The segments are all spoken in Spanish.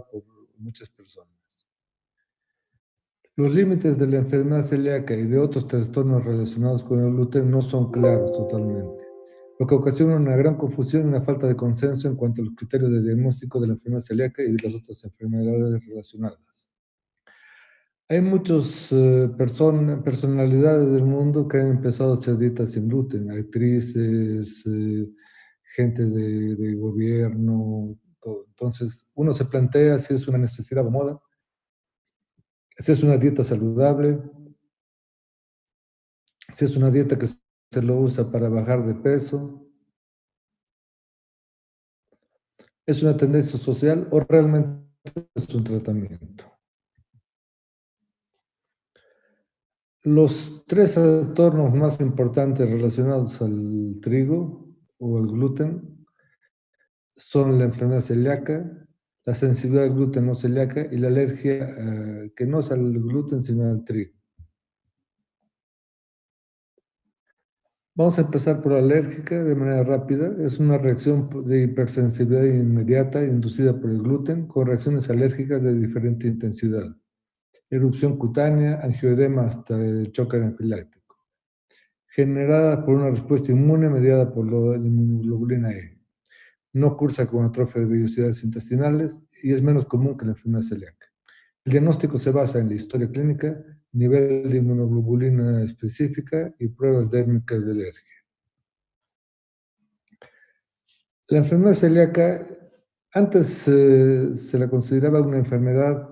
por muchas personas. Los límites de la enfermedad celíaca y de otros trastornos relacionados con el gluten no son claros totalmente, lo que ocasiona una gran confusión y una falta de consenso en cuanto a los criterios de diagnóstico de la enfermedad celíaca y de las otras enfermedades relacionadas. Hay muchas personalidades del mundo que han empezado a hacer dietas sin gluten, actrices, gente de gobierno, todo. Entonces, uno se plantea si es una necesidad o moda, si es una dieta saludable, si es una dieta que se lo usa para bajar de peso, es una tendencia social o realmente es un tratamiento. Los tres trastornos más importantes relacionados al trigo o al gluten son la enfermedad celíaca, la sensibilidad al gluten no celíaca y la alergia que no es al gluten sino al trigo. Vamos a empezar por la alérgica de manera rápida. Es una reacción de hipersensibilidad inmediata inducida por el gluten con reacciones alérgicas de diferente intensidad. Erupción cutánea, angioedema hasta el choque anafiláctico. Generada por una respuesta inmune mediada por la inmunoglobulina E. No cursa con atrofia de vellosidades intestinales y es menos común que la enfermedad celíaca. El diagnóstico se basa en la historia clínica, nivel de inmunoglobulina específica y pruebas dérmicas de alergia. La enfermedad celíaca antes se la consideraba una enfermedad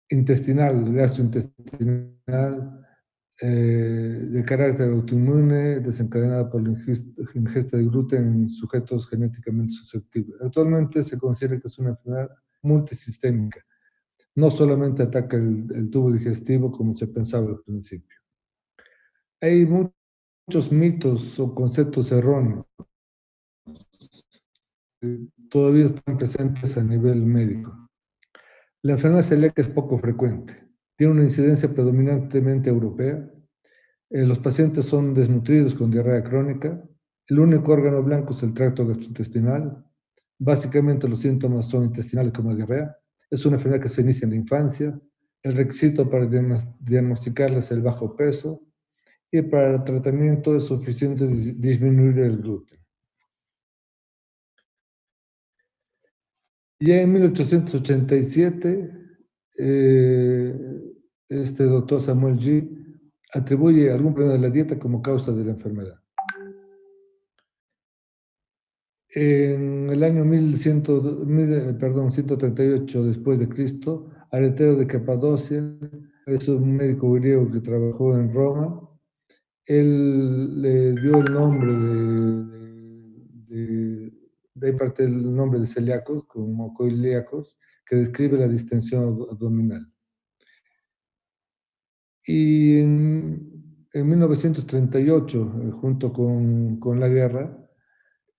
intestinal, gastrointestinal, de carácter autoinmune, desencadenada por la ingesta de gluten en sujetos genéticamente susceptibles. Actualmente se considera que es una enfermedad multisistémica. No solamente ataca el tubo digestivo como se pensaba al principio. Hay muchos mitos o conceptos erróneos que todavía están presentes a nivel médico. La enfermedad celíaca es poco frecuente. Tiene una incidencia predominantemente europea. Los pacientes son desnutridos con diarrea crónica. El único órgano blanco es el tracto gastrointestinal. Básicamente los síntomas son intestinales como la diarrea. Es una enfermedad que se inicia en la infancia. El requisito para diagnosticarla es el bajo peso y para el tratamiento es suficiente disminuir el gluten. Ya en 1887, este doctor Samuel G. atribuye algún problema de la dieta como causa de la enfermedad. En el año 138 después de Cristo, Areteo de Capadocia, es un médico griego que trabajó en Roma. Él le dio el nombre de parte el nombre de celíacos, como coilíacos, que describe la distensión abdominal. Y en 1938, junto con la guerra,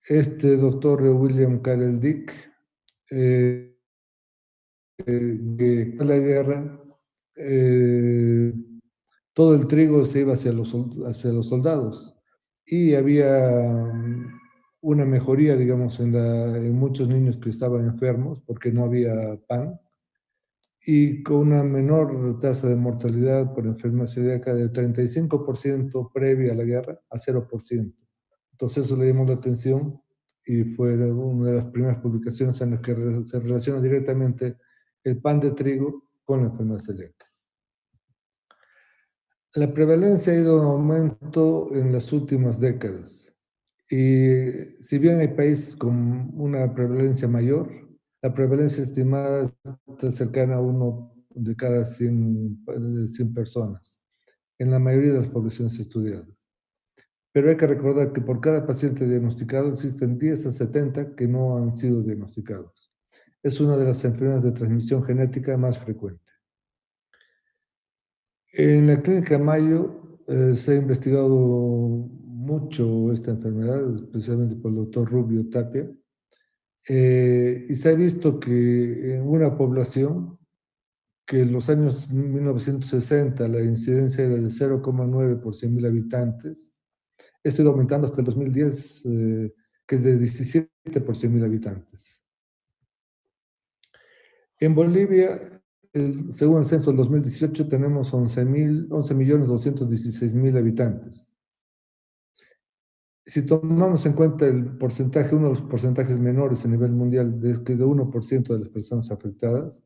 este doctor William Carroll Dick, de la guerra, todo el trigo se iba hacia los soldados y había una mejoría, digamos, en muchos niños que estaban enfermos porque no había pan y con una menor tasa de mortalidad por enfermedad celíaca de 35% previa a la guerra a 0%. Entonces eso le llamó la atención y fue una de las primeras publicaciones en las que se relaciona directamente el pan de trigo con la enfermedad celíaca. La prevalencia ha ido en aumento en las últimas décadas. Y si bien hay países con una prevalencia mayor, la prevalencia estimada está cercana a 1 de cada 100 personas, en la mayoría de las poblaciones estudiadas. Pero hay que recordar que por cada paciente diagnosticado existen 10 a 70 que no han sido diagnosticados. Es una de las enfermedades de transmisión genética más frecuente. En la clínica Mayo se ha investigado mucho esta enfermedad, especialmente por el doctor Rubio Tapia, y se ha visto que en una población que en los años 1960 la incidencia era de 0,9 por 100.000 habitantes, esto ha ido aumentando hasta el 2010, que es de 17 por 100.000 habitantes. En Bolivia, según el censo del 2018, tenemos 11.216.000 habitantes. Si tomamos en cuenta el porcentaje, uno de los porcentajes menores a nivel mundial, de 1% de las personas afectadas,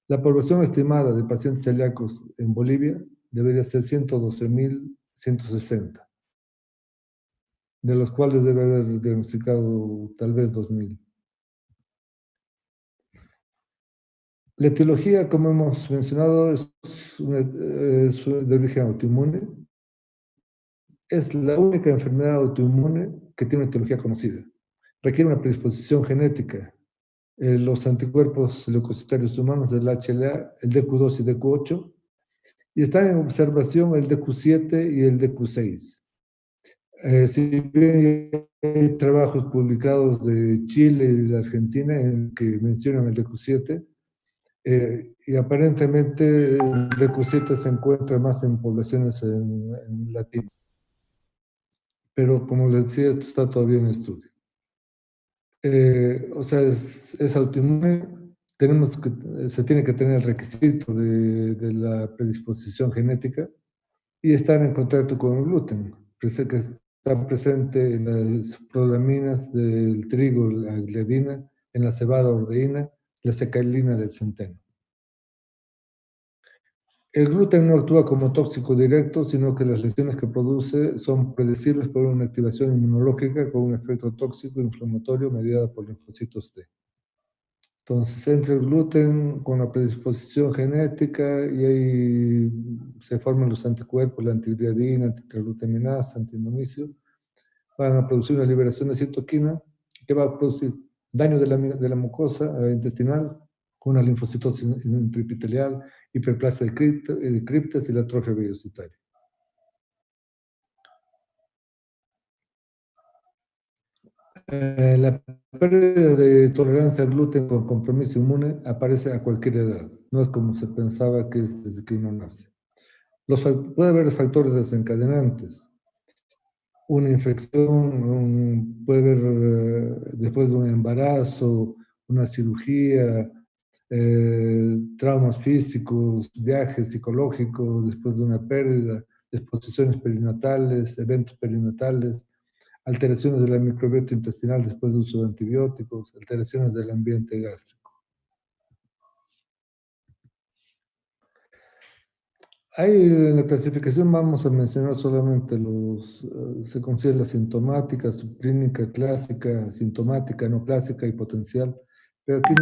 la población estimada de pacientes celíacos en Bolivia debería ser 112.160, de los cuales debe haber diagnosticado tal vez 2.000. La etiología, como hemos mencionado, es de origen autoinmune. Es la única enfermedad autoinmune que tiene una etiología conocida. Requiere una predisposición genética. Los anticuerpos leucocitarios humanos del HLA, el DQ2 y DQ8, y están en observación el DQ7 y el DQ6. Si bien hay trabajos publicados de Chile y de Argentina en que mencionan el DQ7, y aparentemente el DQ7 se encuentra más en poblaciones en latino. Pero como les decía, esto está todavía en estudio. O sea, es autoinmune, se tiene que tener el requisito de la predisposición genética y estar en contacto con el gluten, que está presente en las prolaminas del trigo, la gliadina, en la cebada ordeína, la secailina del centeno. El gluten no actúa como tóxico directo, sino que las lesiones que produce son predecibles por una activación inmunológica con un efecto tóxico inflamatorio mediada por linfocitos T. Entonces, entre el gluten con la predisposición genética y ahí se forman los anticuerpos, la antigliadina, antitraglutaminasa, antinomicio, van a producir una liberación de citoquina que va a producir daño de la mucosa intestinal con una linfocitosis intraepitelial, hiperplasia de criptas y la atrofia vellocitaria. La pérdida de tolerancia al gluten con compromiso inmune aparece a cualquier edad. No es como se pensaba que es desde que uno nace. Puede haber factores desencadenantes. Una infección, puede haber después de un embarazo, una cirugía, traumas físicos, viajes psicológicos después de una pérdida, exposiciones perinatales, eventos perinatales, alteraciones de la microbiota intestinal después de uso de antibióticos, alteraciones del ambiente gástrico. Ahí en la clasificación vamos a mencionar solamente se considera la sintomática, subclínica, clásica, sintomática, no clásica y potencial, pero aquí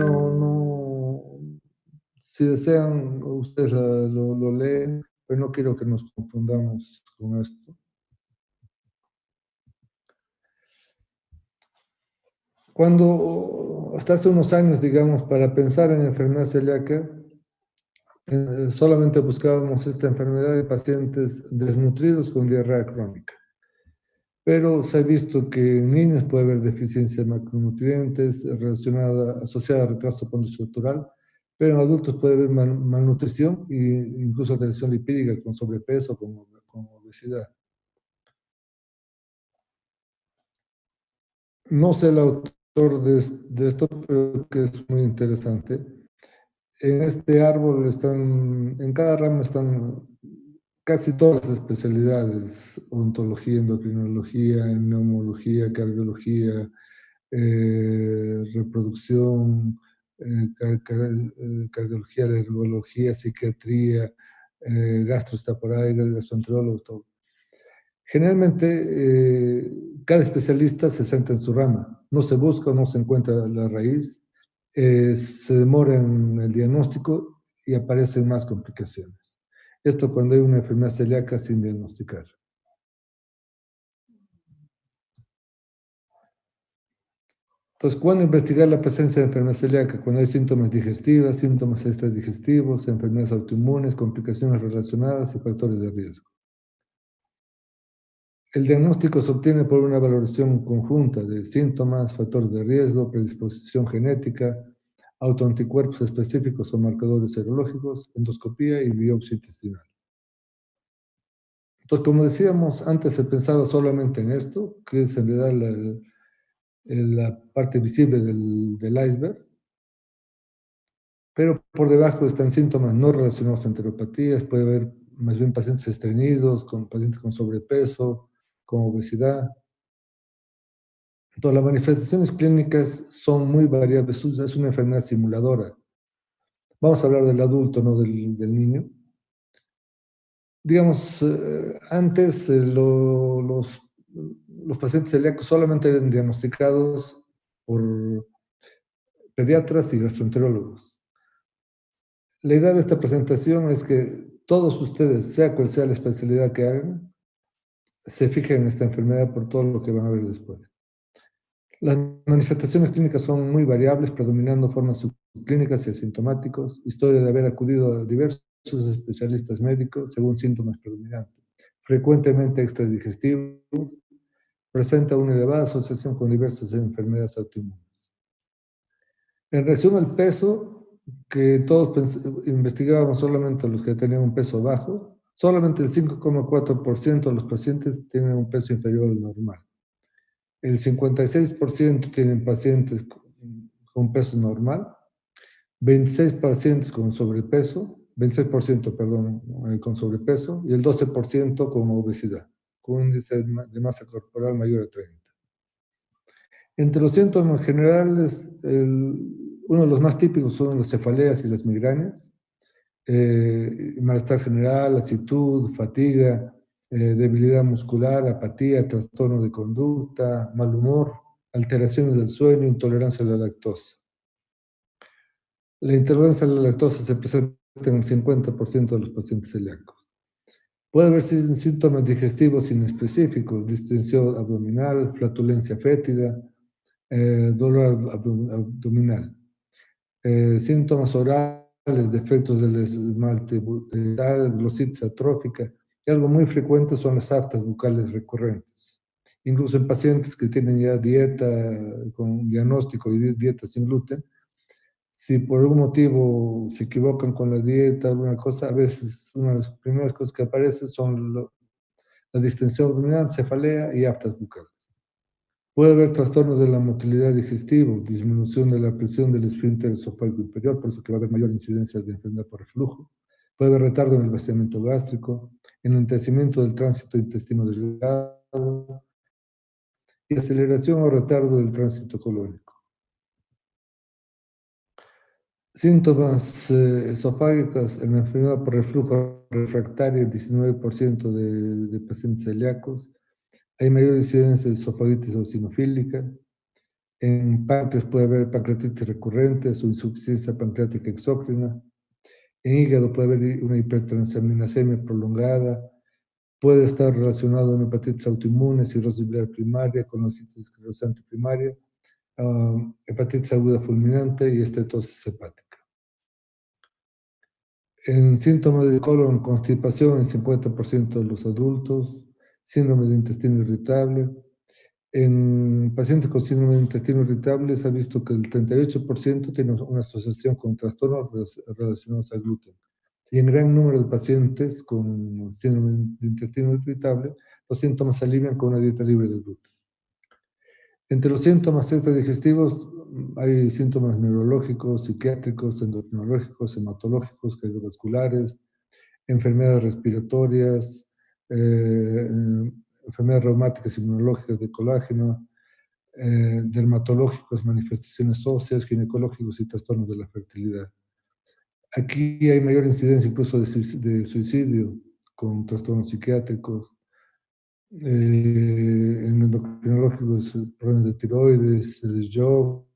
si desean, ustedes lo leen, pero no quiero que nos confundamos con esto. Hasta hace unos años, digamos, para pensar en enfermedad celíaca, solamente buscábamos esta enfermedad de pacientes desnutridos con diarrea crónica. Pero se ha visto que en niños puede haber deficiencia de macronutrientes asociada a retraso pondoestructural, pero en adultos puede haber malnutrición e incluso alteración lipídica con sobrepeso, con obesidad. No sé el autor de esto, pero que es muy interesante. En este árbol en cada rama están casi todas las especialidades: odontología, endocrinología, neumología, cardiología, reproducción, cardiología, alergología, psiquiatría, gastroenterólogo, todo. Generalmente, cada especialista se centra en su rama. No se busca o no se encuentra la raíz, se demora en el diagnóstico y aparecen más complicaciones. Esto cuando hay una enfermedad celíaca sin diagnosticar. Entonces, ¿cuándo investigar la presencia de enfermedad celíaca? Cuando hay síntomas digestivos, síntomas extradigestivos, enfermedades autoinmunes, complicaciones relacionadas y factores de riesgo. El diagnóstico se obtiene por una valoración conjunta de síntomas, factores de riesgo, predisposición genética, autoanticuerpos específicos o marcadores serológicos, endoscopía y biopsia intestinal. Entonces, como decíamos, antes se pensaba solamente en esto, que es en realidad la parte visible del iceberg, pero por debajo están síntomas no relacionados a enteropatías, puede haber más bien pacientes estreñidos, con pacientes con sobrepeso, con obesidad. Entonces, las manifestaciones clínicas son muy variables, es una enfermedad simuladora. Vamos a hablar del adulto, no del niño. Digamos, antes los pacientes celíacos solamente eran diagnosticados por pediatras y gastroenterólogos. La idea de esta presentación es que todos ustedes, sea cual sea la especialidad que hagan, se fijen en esta enfermedad por todo lo que van a ver después. Las manifestaciones clínicas son muy variables, predominando formas subclínicas y asintomáticos, historia de haber acudido a diversos especialistas médicos según síntomas predominantes, frecuentemente extradigestivos, presenta una elevada asociación con diversas enfermedades autoinmunes. En relación al peso, que todos investigábamos solamente los que tenían un peso bajo, solamente el 5,4% de los pacientes tienen un peso inferior al normal. El 56% tienen pacientes con peso normal, 26 pacientes con sobrepeso, 26%, perdón, con sobrepeso, y el 12% con obesidad, con un índice de masa corporal mayor a 30. Entre los síntomas generales, uno de los más típicos son las cefaleas y las migrañas, malestar general, lasitud, fatiga, debilidad muscular, apatía, trastorno de conducta, mal humor, alteraciones del sueño, intolerancia a la lactosa. La intolerancia a la lactosa se presenta en el 50% de los pacientes celíacos. Puede haber síntomas digestivos inespecíficos, distensión abdominal, flatulencia fétida, dolor abdominal. Síntomas orales, defectos del esmalte bucal, glositis atrófica, y algo muy frecuente son las aftas bucales recurrentes. Incluso en pacientes que tienen ya dieta con un diagnóstico y dieta sin gluten, si por algún motivo se equivocan con la dieta, alguna cosa, a veces una de las primeras cosas que aparece son la distensión abdominal, cefalea y aftas bucales. Puede haber trastornos de la motilidad digestiva, disminución de la presión del esfínter esofágico inferior, por eso que va a haber mayor incidencia de enfermedad por reflujo. Puede haber retardo en el vaciamiento gástrico, enlentecimiento del tránsito intestino delgado y aceleración o retardo del tránsito colónico. Síntomas esofágicos en la enfermedad por reflujo refractaria, 19% de pacientes celíacos. Hay mayor incidencia de esofagitis eosinofílica. En páncreas puede haber pancreatitis recurrente o insuficiencia pancreática exócrina. En hígado puede haber una hipertransaminasemia prolongada. Puede estar relacionado a una hepatitis autoinmune, cirrosis biliar primaria, con otitis esclerosante primaria, hepatitis aguda fulminante y estetosis hepática. En síntomas de colon, constipación en 50% de los adultos, síndrome de intestino irritable. En pacientes con síndrome de intestino irritable se ha visto que el 38% tiene una asociación con trastornos relacionados al gluten. Y en gran número de pacientes con síndrome de intestino irritable, los síntomas se alivian con una dieta libre de gluten. Entre los síntomas extradigestivos hay síntomas neurológicos, psiquiátricos, endocrinológicos, hematológicos, cardiovasculares, enfermedades respiratorias, enfermedades reumáticas inmunológicas de colágeno, dermatológicos, manifestaciones óseas, ginecológicos y trastornos de la fertilidad. Aquí hay mayor incidencia incluso de suicidio con trastornos psiquiátricos, en endocrinológicos, problemas de tiroides, el Sjögren,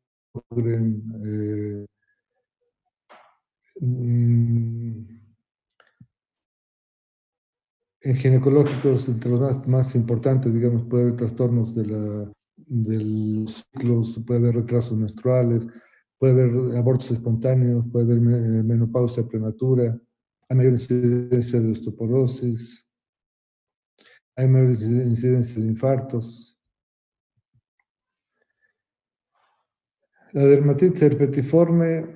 en ginecológicos, entre los más importantes, digamos, puede haber trastornos de los ciclos, puede haber retrasos menstruales, puede haber abortos espontáneos, puede haber menopausia prematura, hay mayor incidencia de osteoporosis, hay mayor incidencia de infartos. La dermatitis herpetiforme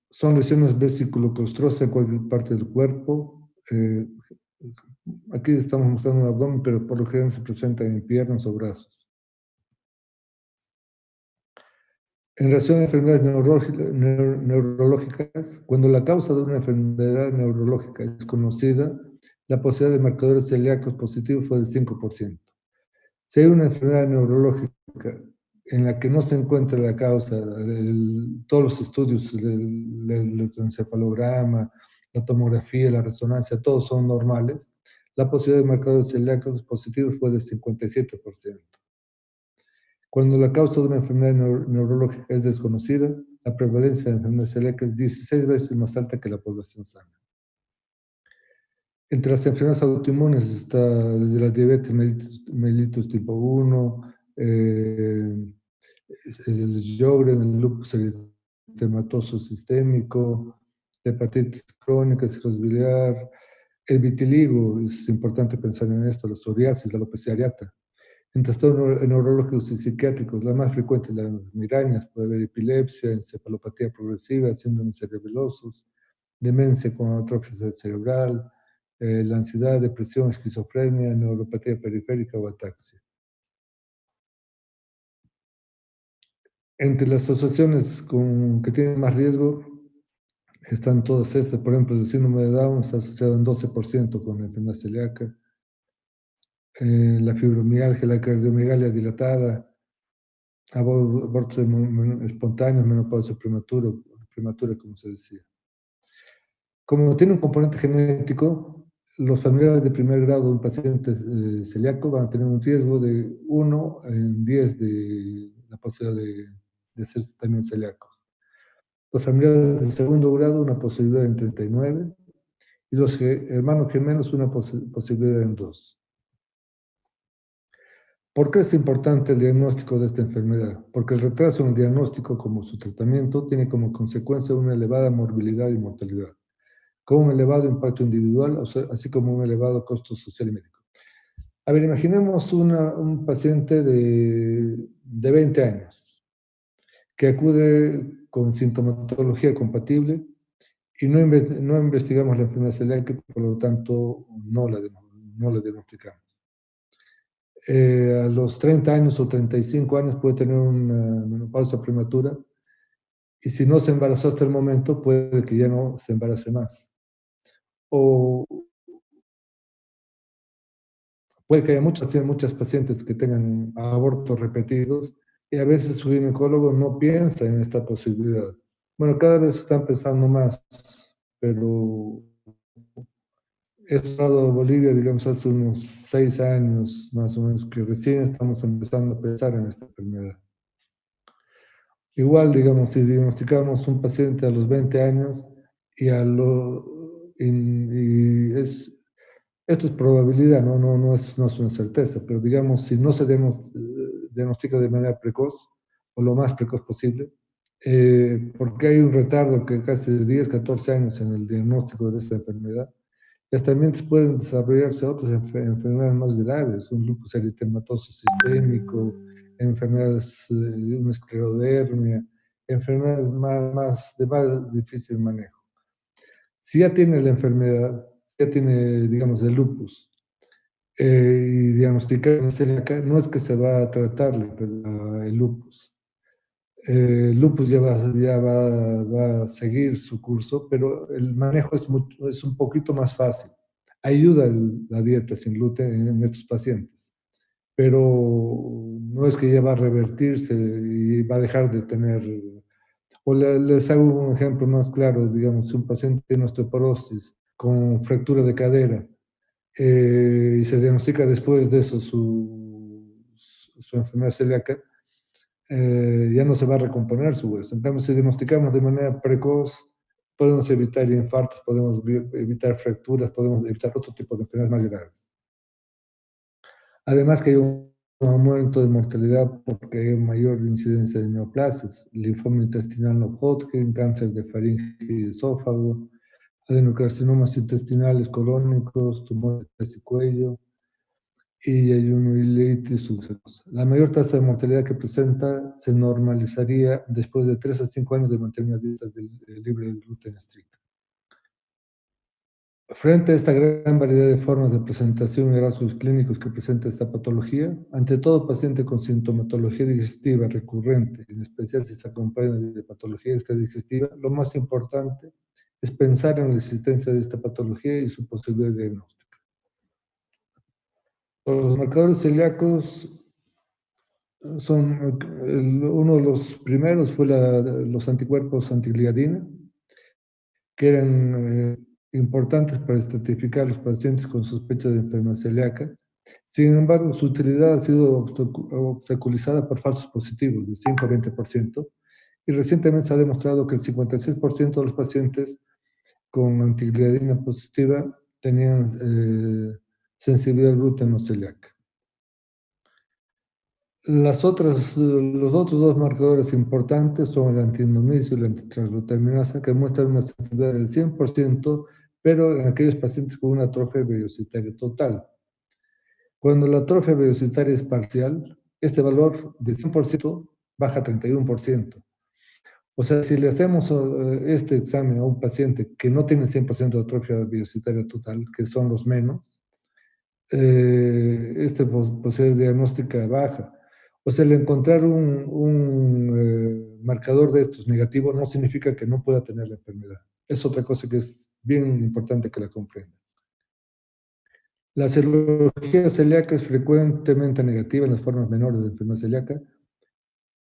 son lesiones vesiculocostrosas en cualquier parte del cuerpo. Aquí estamos mostrando un abdomen, pero por lo general se presenta en piernas o brazos. En relación a enfermedades neurológicas, cuando la causa de una enfermedad neurológica es conocida, la posibilidad de marcadores celíacos positivos fue de 5%. Si hay una enfermedad neurológica en la que no se encuentra la causa, todos los estudios, el electroencefalograma, la tomografía, la resonancia, todos son normales, la posibilidad de marcadores celíacos positivos fue de 57%. Cuando la causa de una enfermedad neurológica es desconocida, la prevalencia de enfermedad celíaca es 16 veces más alta que la población sana. Entre las enfermedades autoinmunes está desde la diabetes mellitus tipo 1, es el Sjögren, el lupus eritematoso sistémico, la hepatitis crónica, cirrosis biliar, el vitiligo, es importante pensar en esto, la psoriasis, la alopecia areata. En trastornos neurológicos y psiquiátricos, la más frecuente es las migrañas, puede haber epilepsia, encefalopatía progresiva, síndromes cerebelosos, demencia con atrofia cerebral, la ansiedad, depresión, esquizofrenia, neuropatía periférica o ataxia. Entre las asociaciones que tienen más riesgo están todas estas. Por ejemplo, el síndrome de Down está asociado en 12% con la enfermedad celíaca. La fibromialgia, la cardiomegalia dilatada, abortos espontáneos, menopausia prematura, como se decía. Como tiene un componente genético, los familiares de primer grado de un paciente celíaco van a tener un riesgo de 1 en 10 de la posibilidad de ser también celíacos. Los familiares de segundo grado, una posibilidad en 39, y los hermanos gemelos, una posibilidad en 2. ¿Por qué es importante el diagnóstico de esta enfermedad? Porque el retraso en el diagnóstico, como su tratamiento, tiene como consecuencia una elevada morbilidad y mortalidad, con un elevado impacto individual, así como un elevado costo social y médico. A ver, imaginemos un paciente de 20 años que acude con sintomatología compatible y no investigamos la enfermedad celíaca, por lo tanto no la diagnosticamos. A los 30 años o 35 años puede tener una menopausia prematura y si no se embarazó hasta el momento puede que ya no se embarace más. O puede que haya muchas pacientes que tengan abortos repetidos y a veces su ginecólogo no piensa en esta posibilidad. Bueno, cada vez están pensando más, pero he estado en Bolivia, digamos, hace unos 6 años más o menos, que recién estamos empezando a pensar en esta enfermedad. Igual, digamos, si diagnosticamos un paciente a los 20 años y esto es probabilidad, no es una certeza, pero digamos, si no se diagnostica de manera precoz o lo más precoz posible, porque hay un retardo que casi de 10, 14 años en el diagnóstico de esta enfermedad, también pueden desarrollarse otras enfermedades más graves, un lupus eritematoso sistémico, enfermedades de una esclerodermia, enfermedades de más difícil manejo. Si ya tiene la enfermedad, ya tiene, digamos, el lupus, y diagnosticar celíaca, no es que se va a tratarle pero, el lupus. El lupus va a seguir su curso, pero el manejo es un poquito más fácil. Ayuda la dieta sin gluten en estos pacientes, pero no es que ya va a revertirse y va a dejar de tener. O les hago un ejemplo más claro, digamos, si un paciente tiene osteoporosis con fractura de cadera y se diagnostica después de eso su enfermedad celíaca, ya no se va a recomponer su hueso. En cambio, si diagnosticamos de manera precoz, podemos evitar infartos, podemos evitar fracturas, podemos evitar otro tipo de enfermedades más graves. Además que hay un aumento de mortalidad porque hay mayor incidencia de neoplasias, linfoma intestinal no Hodgkin, cáncer de faringe y esófago, adenocarcinomas intestinales colónicos, tumores de cuello y hay una ileitis ulcerosa. La mayor tasa de mortalidad que presenta se normalizaría después de 3 a 5 años de mantener una dieta libre de gluten estricta. Frente a esta gran variedad de formas de presentación y rasgos clínicos que presenta esta patología, ante todo paciente con sintomatología digestiva recurrente, en especial si se acompaña de patología extradigestiva, lo más importante es pensar en la existencia de esta patología y su posible diagnóstico. Los marcadores celíacos son, uno de los primeros fue los anticuerpos antigliadina, que eran importantes para estratificar los pacientes con sospecha de enfermedad celíaca. Sin embargo, su utilidad ha sido obstaculizada por falsos positivos de 5 a 20%, y recientemente se ha demostrado que el 56% de los pacientes con antigliadina positiva tenían sensibilidad al gluten no celíaca. Los otros dos marcadores importantes son el antiendomisio y la antitransglutaminasa, que muestran una sensibilidad del 100%, pero en aquellos pacientes con una atrofia velocitaria total. Cuando la atrofia velocitaria es parcial, este valor de 100% baja a 31%. O sea, si le hacemos este examen a un paciente que no tiene 100% de atrofia velocitaria total, que son los menos, este posee diagnóstica baja. O sea, el encontrar un marcador de estos negativo no significa que no pueda tener la enfermedad. Es otra cosa que es bien importante que la comprenda. La serología celíaca es frecuentemente negativa en las formas menores de enfermedad celíaca.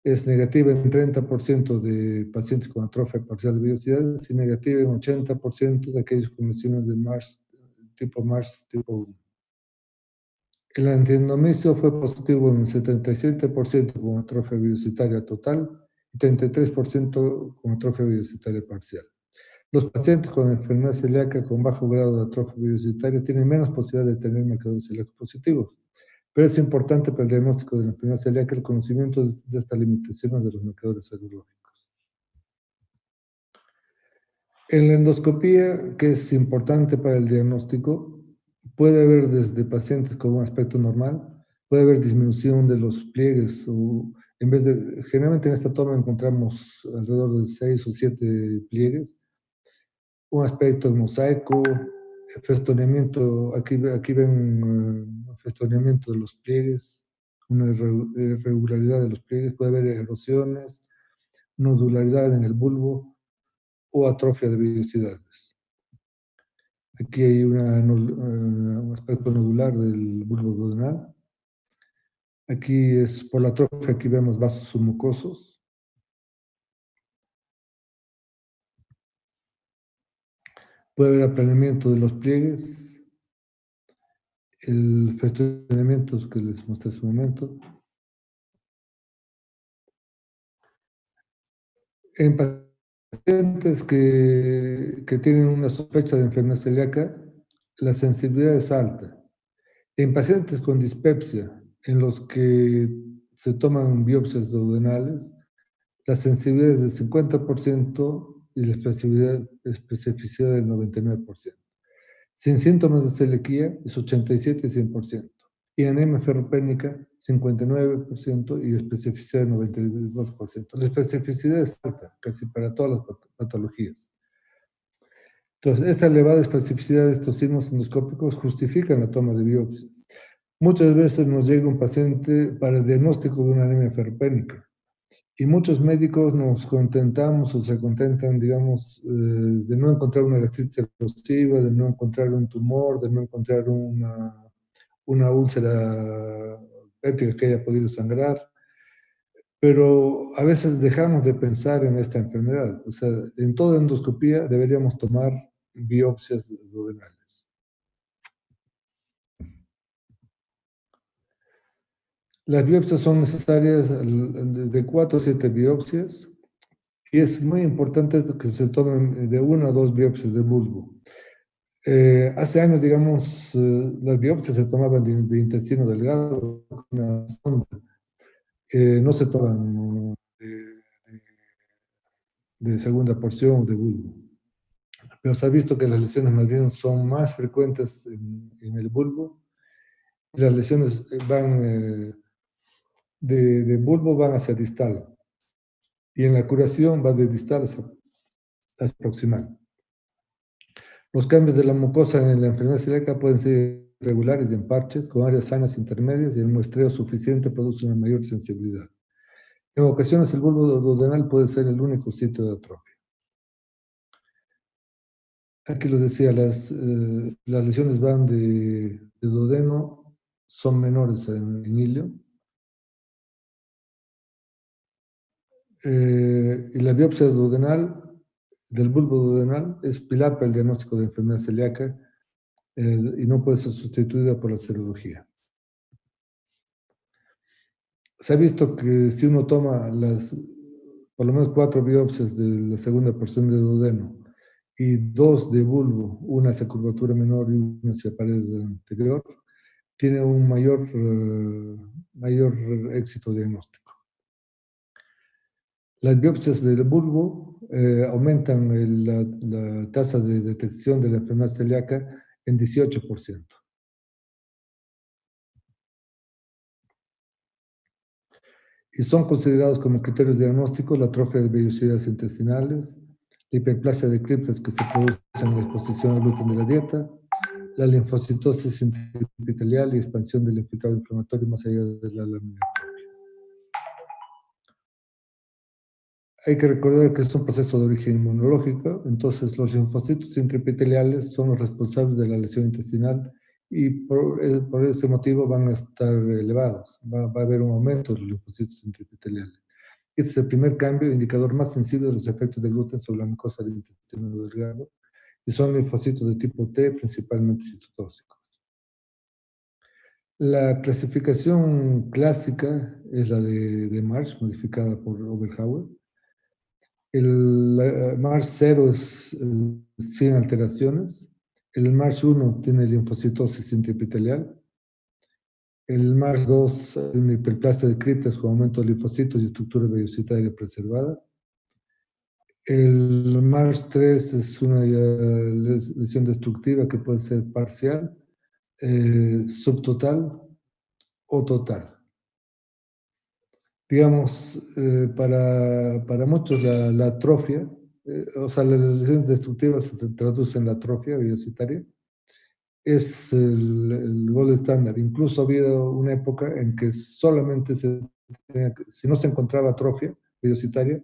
Es negativa en 30% de pacientes con atrofia parcial de vellosidades y negativa en 80% de aquellos con lesiones de MARS tipo 1. El antiendomisio fue positivo en 77% con atrofia velocitaria total y 33% con atrofia velocitaria parcial. Los pacientes con enfermedad celíaca con bajo grado de atrofia velocitaria tienen menos posibilidad de tener marcadores celíacos positivos, pero es importante para el diagnóstico de la enfermedad celíaca el conocimiento de estas limitaciones de los marcadores serológicos. En la endoscopía, que es importante para el diagnóstico, puede haber desde pacientes con un aspecto normal, puede haber disminución de los pliegues, o generalmente en esta toma encontramos alrededor de 6 o 7 pliegues, un aspecto mosaico, festoneamiento, aquí ven festoneamiento de los pliegues, una irregularidad de los pliegues, puede haber erosiones, nodularidad en el bulbo o atrofia de vellosidades. Aquí hay un aspecto nodular del bulbo duodenal. Aquí es por la atrofia, aquí vemos vasos submucosos. Puede haber aplanamiento de los pliegues, el festoneamiento que les mostré hace un momento. En pacientes que tienen una sospecha de enfermedad celíaca, la sensibilidad es alta. En pacientes con dispepsia, en los que se toman biopsias duodenales, la sensibilidad es del 50% y la especificidad del 99%. Sin síntomas de celiaquía es 87 y 100%. Y anemia ferropénica, 59% y especificidad del 92%. La especificidad es alta, casi para todas las patologías. Entonces, esta elevada especificidad de estos signos endoscópicos justifica la toma de biopsias. Muchas veces nos llega un paciente para el diagnóstico de una anemia ferropénica y muchos médicos nos contentamos o se contentan, digamos, de no encontrar una gastritis erosiva, de no encontrar un tumor, de no encontrar una úlcera péptica que haya podido sangrar, pero a veces dejamos de pensar en esta enfermedad. O sea, en toda endoscopía deberíamos tomar biopsias duodenales. Las biopsias son necesarias de 4 a 7 biopsias y es muy importante que se tomen de 1 a 2 biopsias de bulbo. Hace años, digamos, las biopsias se tomaban de intestino delgado, una sonda. No se toman de segunda porción de bulbo. Pero se ha visto que las lesiones más bien son más frecuentes en el bulbo. Las lesiones van de bulbo van hacia distal. Y en la curación va de distal hacia proximal. Los cambios de la mucosa en la enfermedad celíaca pueden ser irregulares y en parches, con áreas sanas intermedias, y el muestreo suficiente produce una mayor sensibilidad. En ocasiones el bulbo duodenal puede ser el único sitio de atrofia. Aquí lo decía, las lesiones van de duodeno, son menores en hilio. Y la biopsia duodenal, del bulbo duodenal, es pilar para el diagnóstico de enfermedad celíaca y no puede ser sustituida por la serología. Se ha visto que si uno toma por lo menos 4 biopsias de la segunda porción de duodeno y 2 de bulbo, una hacia curvatura menor y una hacia pared anterior, tiene un mayor éxito diagnóstico. Las biopsias del bulbo aumentan la tasa de detección de la enfermedad celíaca en 18%. Y son considerados como criterios diagnósticos la atrofia de vellosidades intestinales, la hiperplasia de criptas que se produce en la exposición al gluten de la dieta, la linfocitosis intraepitelial y expansión del infiltrado inflamatorio más allá de la lámina. Hay que recordar que es un proceso de origen inmunológico, entonces los linfocitos intraepiteliales son los responsables de la lesión intestinal y por ese motivo van a estar elevados. Va a haber un aumento de los linfocitos intraepiteliales. Este es el primer cambio, indicador más sensible de los efectos del gluten sobre la mucosa del intestino delgado, y son linfocitos de tipo T, principalmente citotóxicos. La clasificación clásica es la de Marsh, modificada por Oberhauer. El Marsh 0 es sin alteraciones. El Marsh 1 tiene linfocitosis intraepitelial. El Marsh 2 es una hiperplasia de criptas con aumento de linfocitos y estructura vellocitaria preservada. El Marsh 3 es una lesión destructiva que puede ser parcial, subtotal o total. Digamos, para muchos la atrofia, o sea, las lesiones destructivas se traducen en la atrofia vellocitaria, es el gold estándar. Incluso ha habido una época en que solamente si no se encontraba atrofia vellocitaria,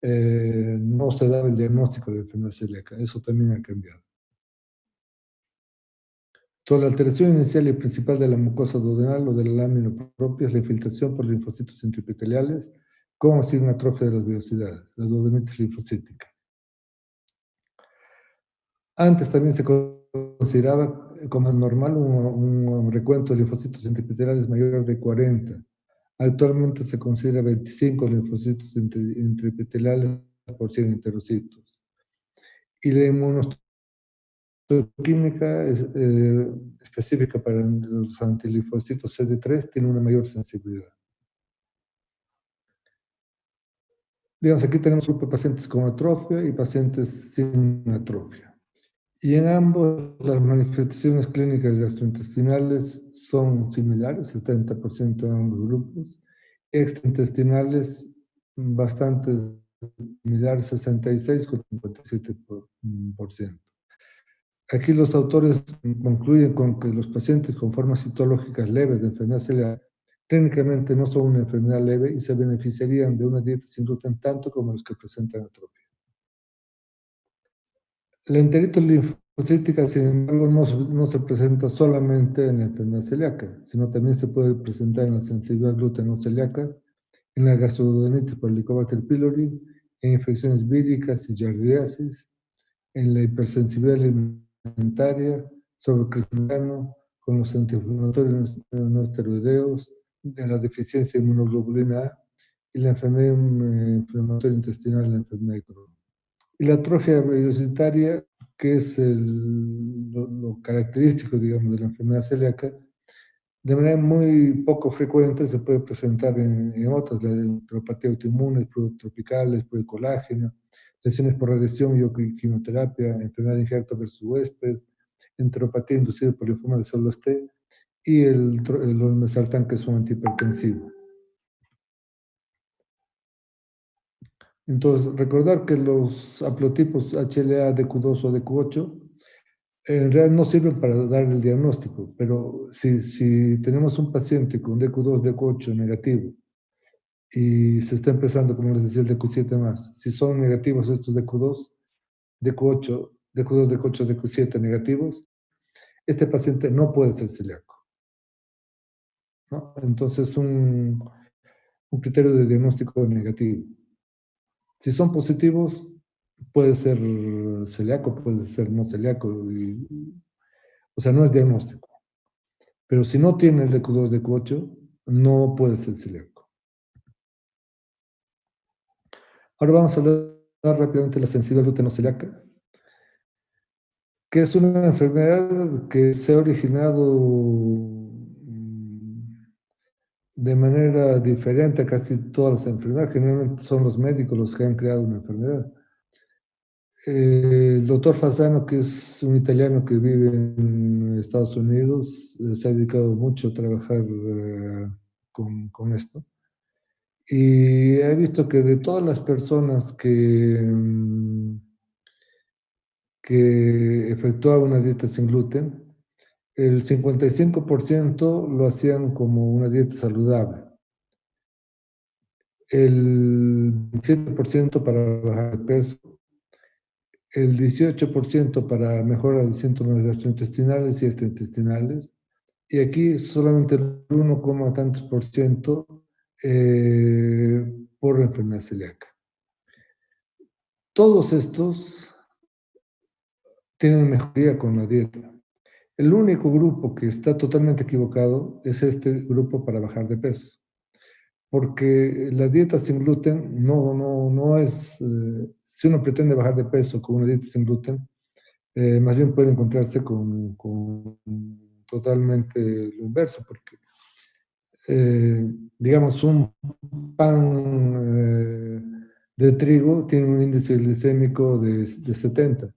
no se daba el diagnóstico de enfermedad celíaca. Eso también ha cambiado. Toda la alteración inicial y principal de la mucosa duodenal o de la lámina propia es la infiltración por linfocitos intraepiteliales con o sin atrofia de las vellosidades, la duodenitis linfocítica. Antes también se consideraba como normal un recuento de linfocitos intraepiteliales mayor de 40. Actualmente se considera 25 linfocitos intraepiteliales por 100 enterocitos. Y la inmunohistoquímica específica para los antilinfocitos CD3 tiene una mayor sensibilidad. Digamos, aquí tenemos un grupo de pacientes con atrofia y pacientes sin atrofia. Y en ambos, las manifestaciones clínicas gastrointestinales son similares, 70% en ambos grupos. Extraintestinales, bastante similares, 66 con 57%. Aquí los autores concluyen con que los pacientes con formas citológicas leves de enfermedad celíaca clínicamente no son una enfermedad leve y se beneficiarían de una dieta sin gluten tanto como los que presentan atrofia. La enteritis linfocítica, sin embargo, no se presenta solamente en la enfermedad celíaca, sino también se puede presentar en la sensibilidad al gluten no celíaca, en la gastroduodenitis por Helicobacter pylori, en infecciones víricas y giardiasis, en la hipersensibilidad alimentaria, sobre cristiano, con los antiinflamatorios no esteroideos, de la deficiencia de inmunoglobulina A y la enfermedad inflamatoria intestinal, la enfermedad de Crohn. Y la atrofia vellocitaria, que es lo característico, digamos, de la enfermedad celíaca, de manera muy poco frecuente se puede presentar en otras, la enteropatía autoinmune, fluidos tropicales, colágeno, lesiones por radiación y quimioterapia, enfermedad de injerto versus huésped, enteropatía inducida por linfoma de células T y el olmesartán, que es un antihipertensivo. Entonces, recordar que los haplotipos HLA, DQ2 o DQ8 En realidad no sirven para dar el diagnóstico, pero si tenemos un paciente con DQ2, DQ8 negativo y se está empezando, como les decía, el DQ7 más, si son negativos estos DQ2, DQ8, DQ2, DQ8, DQ7 negativos, este paciente no puede ser celíaco, ¿no? Entonces, un criterio de diagnóstico negativo. Si son positivos, puede ser celíaco, puede ser no celíaco, o sea, no es diagnóstico. Pero si no tiene el DQ2, DQ8, no puede ser celíaco. Ahora vamos a hablar rápidamente de la sensibilidad gluteno celíaca, que es una enfermedad que se ha originado de manera diferente a casi todas las enfermedades. Generalmente son los médicos los que han creado una enfermedad. El doctor Fasano, que es un italiano que vive en Estados Unidos, se ha dedicado mucho a trabajar con esto. Y he visto que de todas las personas que efectuaban una dieta sin gluten, el 55% lo hacían como una dieta saludable, el 27% para bajar de peso, el 18% para mejorar de síntomas gastrointestinales y extraintestinales, y aquí solamente el 1, tantos por ciento por enfermedad celíaca. Todos estos tienen mejoría con la dieta. El único grupo que está totalmente equivocado es este grupo para bajar de peso, porque la dieta sin gluten no es, si uno pretende bajar de peso con una dieta sin gluten, más bien puede encontrarse con totalmente lo inverso, porque digamos un pan de trigo tiene un índice glicémico de 70.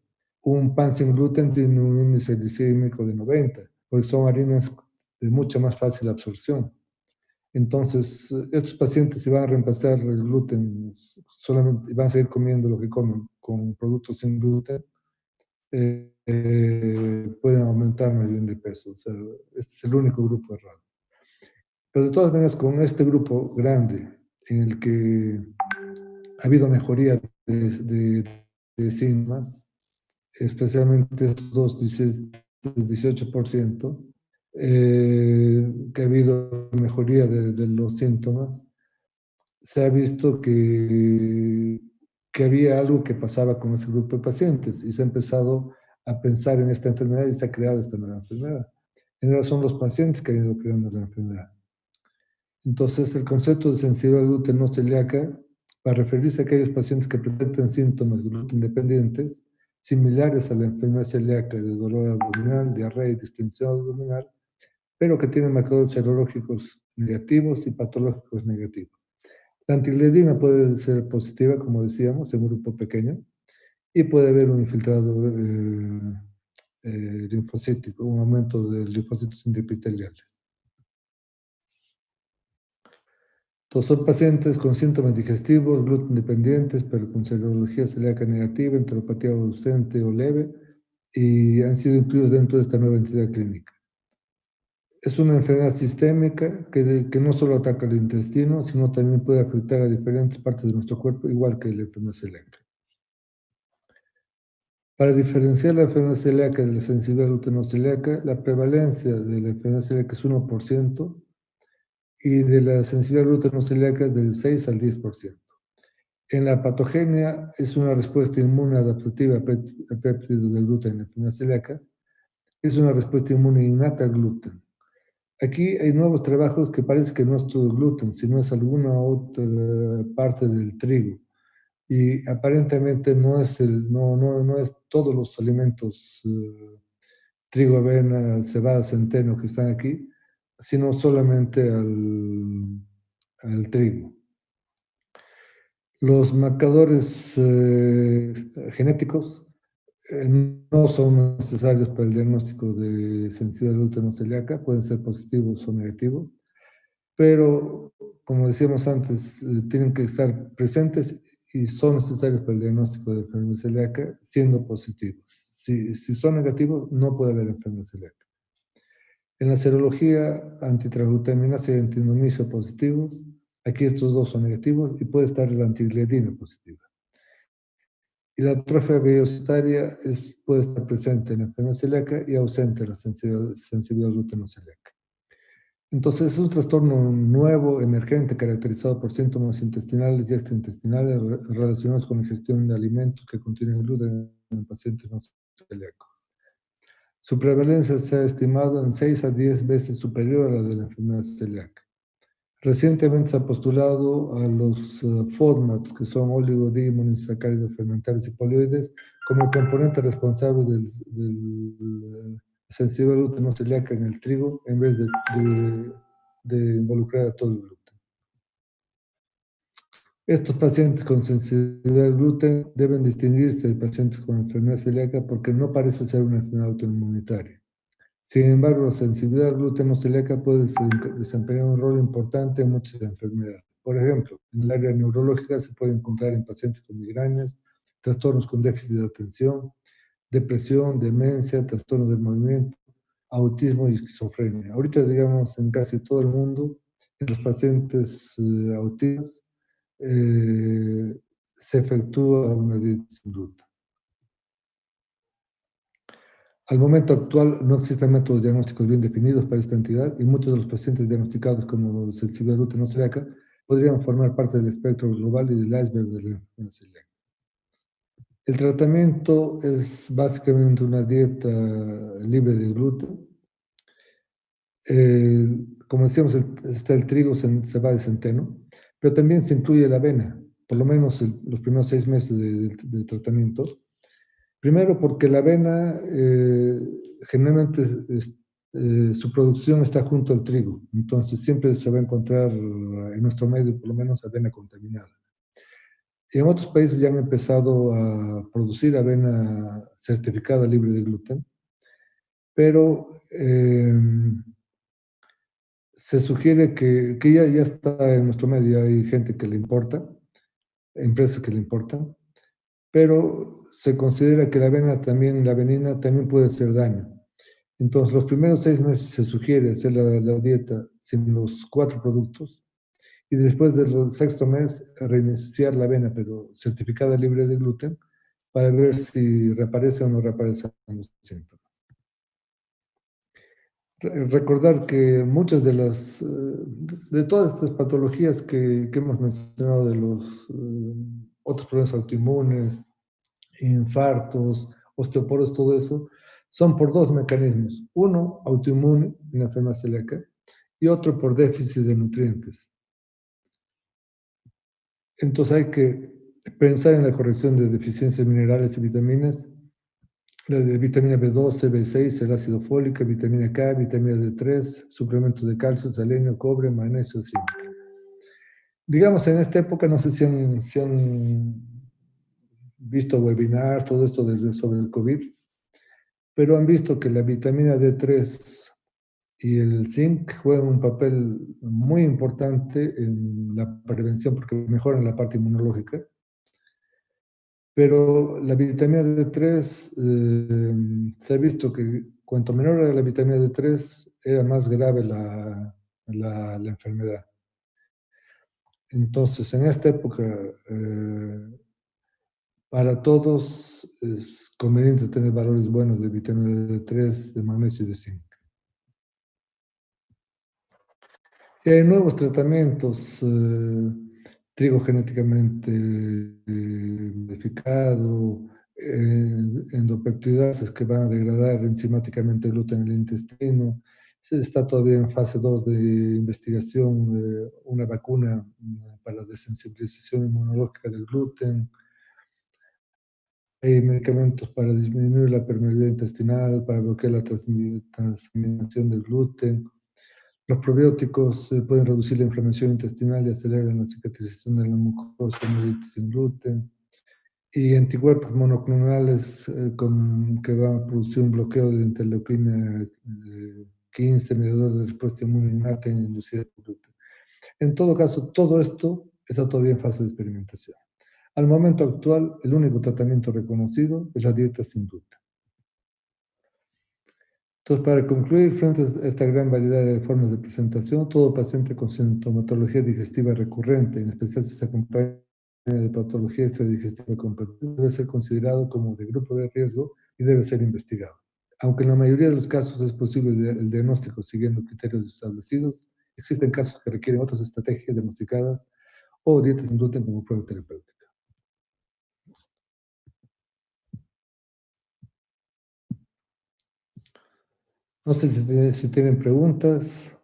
Un pan sin gluten tiene un índice glicémico de 90, porque son harinas de mucha más fácil absorción. Entonces, estos pacientes, si van a reemplazar el gluten, solamente van a seguir comiendo lo que comen con productos sin gluten, pueden aumentar más bien de peso. O sea, este es el único grupo errado. Pero de todas maneras, con este grupo grande, en el que ha habido mejoría de síntomas, especialmente estos dos, 18%, que ha habido mejoría de los síntomas, se ha visto que había algo que pasaba con ese grupo de pacientes y se ha empezado a pensar en esta enfermedad y se ha creado esta nueva enfermedad. En realidad son los pacientes que han ido creando la enfermedad. Entonces, el concepto de sensibilidad al gluten no celíaca, para referirse a aquellos pacientes que presentan síntomas gluten dependientes, similares a la enfermedad celíaca de dolor abdominal, diarrea y distensión abdominal, pero que tienen marcadores serológicos negativos y patológicos negativos. La antigliadina puede ser positiva, como decíamos, en un grupo pequeño, y puede haber un infiltrado linfocítico, un aumento de linfocitos intraepiteliales. Todos son pacientes con síntomas digestivos, gluten dependientes, pero con serología celíaca negativa, enteropatía ausente o leve, y han sido incluidos dentro de esta nueva entidad clínica. Es una enfermedad sistémica que no solo ataca el intestino, sino también puede afectar a diferentes partes de nuestro cuerpo, igual que la enfermedad celíaca. Para diferenciar la enfermedad celíaca de la sensibilidad glutenocelíaca, la prevalencia de la enfermedad celíaca es 1% y de la sensibilidad glutenocelíaca del 6 al 10%. En la patogenia es una respuesta inmune adaptativa a péptidos del gluten en la enfermedad celíaca, es una respuesta inmune innata al gluten. Aquí hay nuevos trabajos que parece que no es todo gluten, sino es alguna otra parte del trigo. Y aparentemente no es todos los alimentos, trigo, avena, cebada, centeno que están aquí, sino solamente al trigo. Los marcadores genéticos no son necesarios para el diagnóstico de sensibilidad gluten celíaca, pueden ser positivos o negativos, pero como decíamos antes, tienen que estar presentes y son necesarios para el diagnóstico de enfermedad celíaca siendo positivos. Si son negativos, no puede haber enfermedad celíaca. En la serología, antitraglutaminasa y antinomiso positivos, aquí estos dos son negativos y puede estar la antigliadina positiva. Y la atrofia vellosidad puede estar presente en la enfermedad celíaca y ausente en la sensibilidad gluteno-celíaca. Entonces es un trastorno nuevo, emergente, caracterizado por síntomas intestinales y extraintestinales relacionados con la ingestión de alimentos que contienen gluten en pacientes no celíacos. Su prevalencia se ha estimado en 6 a 10 veces superior a la de la enfermedad celíaca. Recientemente se ha postulado a los FODMAPs, que son oligodimonosacáridos fermentables y polioides, como el componente responsable del sensibilidad gluteno celíaca en el trigo, en vez de involucrar a todo el gluten. Estos pacientes con sensibilidad al gluten deben distinguirse de pacientes con enfermedad celíaca porque no parece ser una enfermedad autoinmunitaria. Sin embargo, la sensibilidad al gluten no celíaca puede desempeñar un rol importante en muchas enfermedades. Por ejemplo, en el área neurológica se puede encontrar en pacientes con migrañas, trastornos con déficit de atención, depresión, demencia, trastornos del movimiento, autismo y esquizofrenia. Ahorita, digamos, en casi todo el mundo, en los pacientes autistas, se efectúa una dieta sin gluten. Al momento actual no existen métodos diagnósticos bien definidos para esta entidad y muchos de los pacientes diagnosticados como sensibilidad gluten celíaca podrían formar parte del espectro global y del iceberg de la enfermedad celíaca. El tratamiento es básicamente una dieta libre de gluten. Como decíamos, está el trigo, cebada y centeno, pero también se incluye la avena, por lo menos los primeros 6 meses de tratamiento. Primero porque la avena generalmente su producción está junto al trigo, entonces siempre se va a encontrar en nuestro medio por lo menos avena contaminada. Y en otros países ya han empezado a producir avena certificada libre de gluten, pero se sugiere que ya está en nuestro medio, hay gente que le importa, empresas que le importan, pero se considera que la avenina también puede hacer daño. Entonces, los primeros 6 meses se sugiere hacer la dieta sin los 4 productos y después del sexto mes reiniciar la avena, pero certificada libre de gluten, para ver si reaparece o no reaparecen los síntomas. Recordar que muchas de todas estas patologías que hemos mencionado, de los otros problemas autoinmunes, infartos, osteoporosis, todo eso, son por 2 mecanismos. Uno, autoinmune, en la enfermedad celíaca, y otro por déficit de nutrientes. Entonces hay que pensar en la corrección de deficiencias minerales y vitaminas, la de vitamina B12, B6, el ácido fólico, vitamina K, vitamina D3, suplementos de calcio, selenio, cobre, magnesio, zinc. Digamos, en esta época, no sé si han visto webinars, todo esto sobre el COVID, pero han visto que la vitamina D3 y el zinc juegan un papel muy importante en la prevención porque mejoran la parte inmunológica. Pero la vitamina D3 se ha visto que cuanto menor era la vitamina D3, era más grave la enfermedad. Entonces, en esta época, para todos es conveniente tener valores buenos de vitamina D3, de magnesio y de zinc. Y hay nuevos tratamientos, trigo genéticamente modificado, endopeptidasas que van a degradar enzimáticamente el gluten en el intestino. Se está todavía en fase 2 de investigación, una vacuna para la desensibilización inmunológica del gluten. Hay medicamentos para disminuir la permeabilidad intestinal, para bloquear la transminación del gluten. Los probióticos pueden reducir la inflamación intestinal y aceleran la cicatrización de la mucosa sin gluten. Y anticuerpos monoclonales que van a producir un bloqueo de la interleuquina 15, mediador de respuesta inmune innata inducida por gluten. En todo caso, todo esto está todavía en fase de experimentación. Al momento actual, el único tratamiento reconocido es la dieta sin gluten. Entonces, para concluir, frente a esta gran variedad de formas de presentación, todo paciente con sintomatología digestiva recurrente, en especial si se acompaña de patología extradigestiva competitiva, debe ser considerado como de grupo de riesgo y debe ser investigado. Aunque en la mayoría de los casos es posible el diagnóstico siguiendo criterios establecidos, existen casos que requieren otras estrategias diagnosticadas o dietas sin gluten como prueba terapéutica. No sé si tienen preguntas.